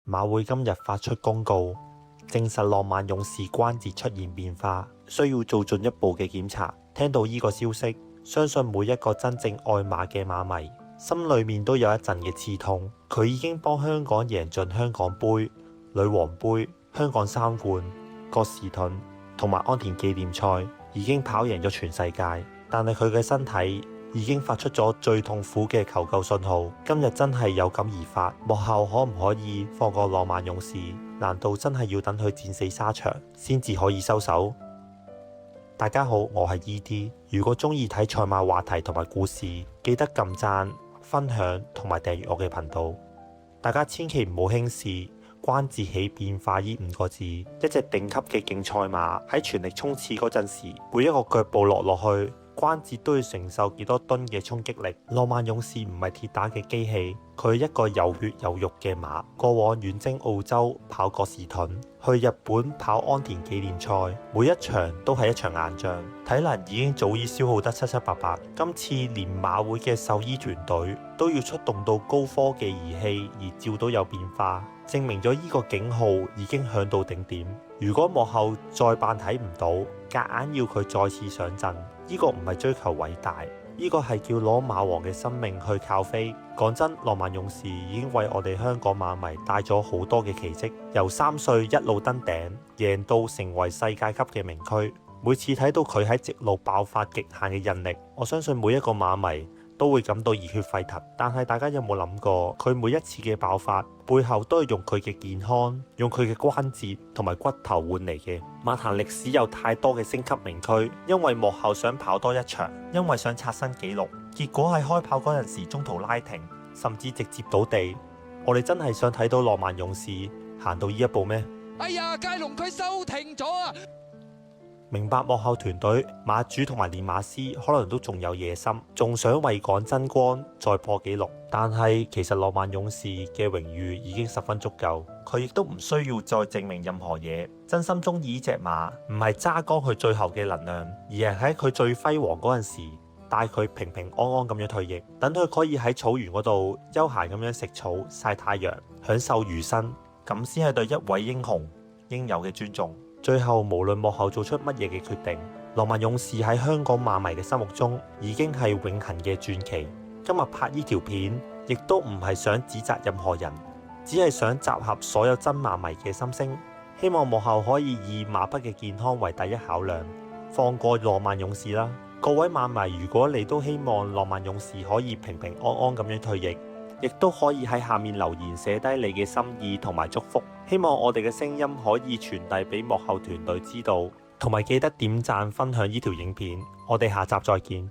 馬會今日發出公告，證實浪漫勇士關節出現變化，需要做進一步嘅檢查。聽到呢個消息，相信每一個真正愛馬嘅馬迷心裏面都有一陣嘅刺痛。佢已經幫香港贏盡香港杯、女王杯、香港三冠、葛士頓同埋安田紀念賽，已經跑贏咗全世界。但係佢嘅身體已經發出咗最痛苦嘅求救信號，今日真係有感而發。幕後可唔可以放過浪漫勇士？難道真係要等佢戰死沙場先至可以收手？大家好，我係 ED。如果中意睇賽馬話題同埋故事，記得撳讚、分享同埋訂閱我嘅頻道。大家千祈唔好輕視關節起變化呢5個字。一隻頂級嘅競賽馬喺全力衝刺嗰陣時，每一個腳步落去，關節都要承受幾多噸嘅衝擊力。浪漫勇士唔係鐵打嘅機器，佢係一個有血有肉嘅馬。過往遠征澳洲跑葛士頓，去日本跑安田紀念賽，每一場都係一場硬仗，體能已經早已消耗得七七八八。今次連馬會嘅獸醫團隊都要出動到高科技儀器而照到有變化，證明咗呢個警號已經響到頂點。如果幕後再扮睇唔到，夾硬要佢再次上陣，呢個唔係追求偉大，呢個係叫攞馬王嘅生命去靠飛。講真，浪漫勇士已經為我哋香港馬迷帶咗好多嘅奇蹟，由3歲一路登頂，贏到成為世界級嘅名駒。每次睇到佢喺直路爆發極限嘅韌力，我相信每一個馬迷都會感到熱血沸騰。但係大家有冇諗過，佢每一次嘅爆發背後都係用佢嘅健康、用佢嘅關節同埋骨頭換嚟嘅。馬壇歷史有太多嘅升級名駒，因為幕後想跑多一場，因為想刷新紀錄，結果喺開跑嗰陣時中途拉停，甚至直接倒地。我哋真係想睇到浪漫勇士行到呢一步咩？哎呀，佳龍佢收停咗啊！明白幕後團隊、馬主同埋練馬師可能都仲有野心，仲想為港爭光再破紀錄。但係其實浪漫勇士嘅榮譽已經十分足夠，佢亦都唔需要再證明任何嘢。真心中意呢隻馬，唔係揸乾佢最後嘅能量，而係喺佢最輝煌嗰陣時，帶佢平平安安咁樣退役，等佢可以喺草原嗰度悠閒咁樣食草、曬太陽，享受餘生，咁先係對一位英雄應有嘅尊重。最後無論幕後做出乜嘢嘅決定，浪漫勇士喺香港馬迷嘅心目中已經係永恆嘅傳奇。今日拍呢條片，亦都唔係想指責任何人，只係想集合所有真馬迷嘅心聲，希望幕後可以以馬匹嘅健康為第一考量，放過浪漫勇士啦。各位馬迷，如果你都希望浪漫勇士可以平平安安咁樣退役，亦都可以喺下面留言寫低你嘅心意同埋祝福，希望我哋嘅聲音可以傳遞俾幕後團隊知道，同埋記得點讚分享呢條影片。我哋下集再見。